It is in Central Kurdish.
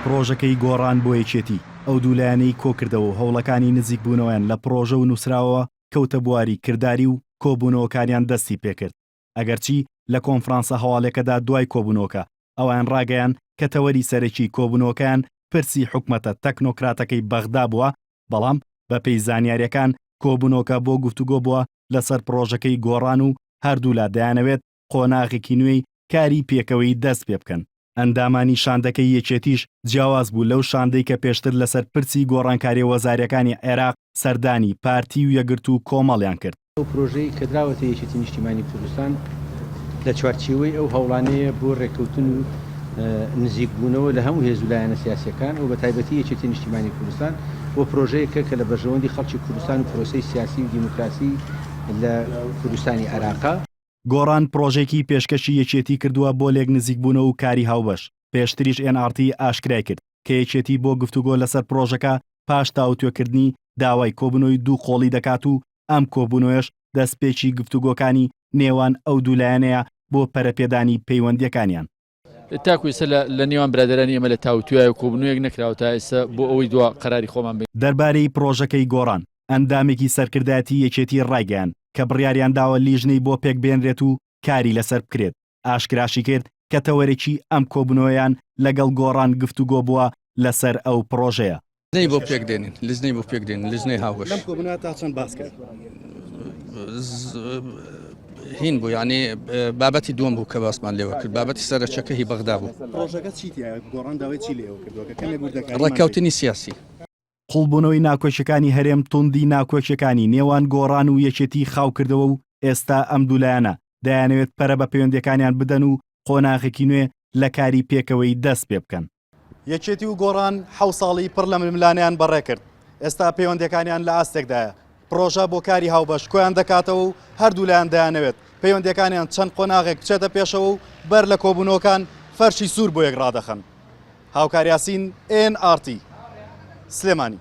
پرۆژەکەی گۆڕان بۆ یەکێتی ئەو دوولایانەی کۆکردەوە هەوڵەکانی نزیک بوونەوەیان لە پرۆژە و نووسراوە کەوتە بواری کردداری و کۆبوونەوەکانیان دەستی پێکرد ئەگەرچی لە کۆنفرانسە هەواڵێکەدا دوای کۆبوونەوەکە ئەوان ڕاگەیان کە تەوەری سەرەکی کۆبوونەوەکەیان پرسی حکومەتە تەکنۆکراتەکەی بەغدا بووە بەڵام بەپێی زانیاریەکان کۆبوونەوەکە بۆ گفتوگۆ بووە لەسەر پرۆژەکەی گۆڕان و هەردوولا دەیانەوێت قۆناغێکی نوێی کاری پێکەوەی دەست پێ بکەن ئەندامانی شاندەکەی یەکێتیش جیاواز بوو لەو شاندەی کە پێشتر لەسەر پرسی گۆڕانکاری وەزاریەکانی عێراق سەردانی پارتی و یەگرت و کۆمەڵیان کرد ئەو پرۆژەی کە دراوەتە یەکێتی نیشتیمانی کوردستان لە چوارچێوەی ئەو هەوڵانەیە بۆ ڕێککەوتن و نزیک بوونەوە لە هەموو هێزولایەنە سیاسیەکان و بە تایبەتی یەکێتی نیشتیمانی کوردستان بۆ پرۆژەیەکە کە لە بەرژەوەندی خەڵکی کوردستان و پرۆسەی سیاسی و دیموکراسی لە کوردستانی عێراقا گۆڕان پرۆژێکی پێشکەشی یەکێتی کردووە بۆ لێک نزیک بوونەوە و کاری هاوبەش پێشتریش NRT ئاشکرای کرد کە یەکێتی بۆ گفتوگۆ لەسەر پرۆژەکە پاش تاوتوێکردنی داوای کۆبوونەوەی دوو قۆڵی دەکات و ئەم کۆبوونەوەش دەستپێکی گفتوگۆکانی نێوان ئەو دوولایەنەیە بۆ پەرەپێدانی پەیوەندیەکانیان تاکوی ئێستا لە نێوان برادرانی ئێمە لە تاوتوێ و کۆبوونەوەیەک نەکراوە تا ئێستا بۆ ئەوەی دوا قەراری خۆمان بین دەربارەی پرۆژەکەی گۆڕان ئەندامێکی سەرکردایەتی یەکێتی ڕایگەیان کە بڕیاریان داوە لیژنەی بۆ پێک بێنرێت و کاری لەسەر بکرێت ئاشکراشی کرد کە تەوەرێکی ئەم کۆبوونەوەیان لەگەڵ گۆڕان گفتوگۆ بووە لەسەر ئەو پرۆژەیە لزنەی بۆ پێکدێنین لزنەی بۆ پێکدێنین لزنەی هاوبەش چەند باس کرد هین بوو یعنی بابەتی دووەم بوو کە باسمان لێوە کرد بابەتی سەرچەکە هی بەغدا بوو پرۆژەکە چیتە گۆڕان داوای چی لێوە کردووە ڕێککەوتنی سیاسی قوڵبوونەوەی ناکۆچەکانی هەرێم توندی ناکۆچەکانی نێوان گۆڕان و یەکێتی خاو کردەوە و ئێستا ئەم دوولایەنە دەیانەوێت پەرە بە پەیوەندیەکانیان بدەن و قۆناغێکی نوێ لە کاری پێکەوەی دەست پێ بکەن یەکێتی و گۆڕان 7 ساڵی پڕ لە ململانیان بەڕێ کرد ئێستا پەیوەندیەکانیان لە ئاستێکدایە پرۆژە بۆ کاری هاوبەش کۆیان دەکاتەوە و هەردوولایەن دەیانەوێت پەیوەندیەکانیان چەند قۆناغێک بچێتە پێشەوە و بەر لە کۆبوونەوەکان فەرشی سوور بۆ یەک ڕادەخەن هاوکاریاسین NRT سلێمانی